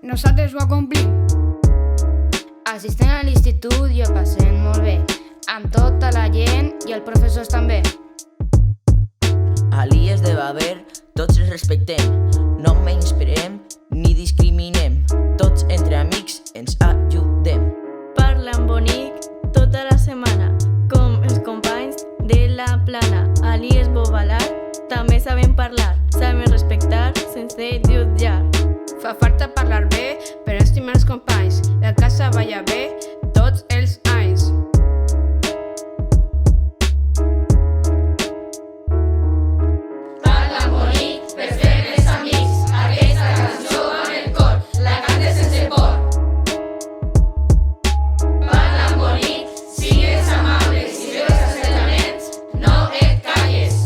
nosaltres ho complim. Assistent a l'institut i ho passem molt bé, amb tota la gent i els professors també. A l'IES de Baber tots els respectem, no menyspreem ni discriminem, tots entre amics ens ajudem. Parlen bonic tota la setmana, com els companys de la plana. A l'IES Bovalar també sabem parlar, sabem respectar sense jutjar. Fa falta parlar bé per estimar els companys, la casa vaya bé tots els anys. Parla bonic per fer més amics, aquesta cançó amb el cor, la cante sense por. Parla bonic, sigues amable, si veus assetjaments, no et calles.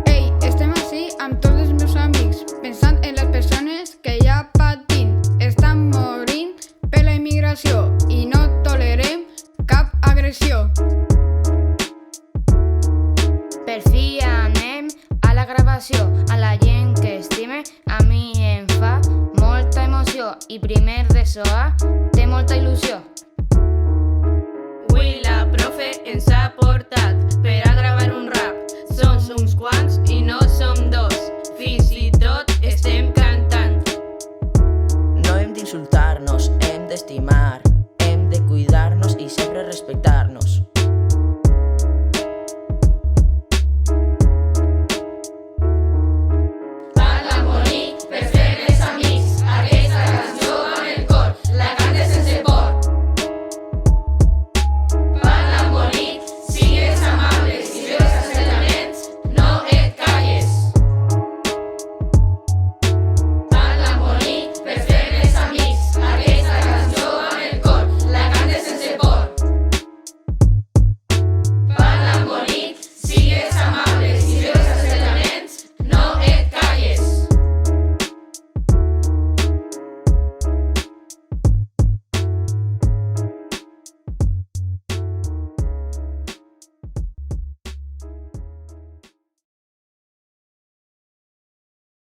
Ei, estem ací amb tots els meus amics, pensant en les persones que ja patint, estan morint per la immigració i no tolerem cap agressió. Per fi anem a la gravació, a la gent que estime, a mi em fa molta emoció i primer de SOA té molta il·lusió. Avui la profe ens ha portat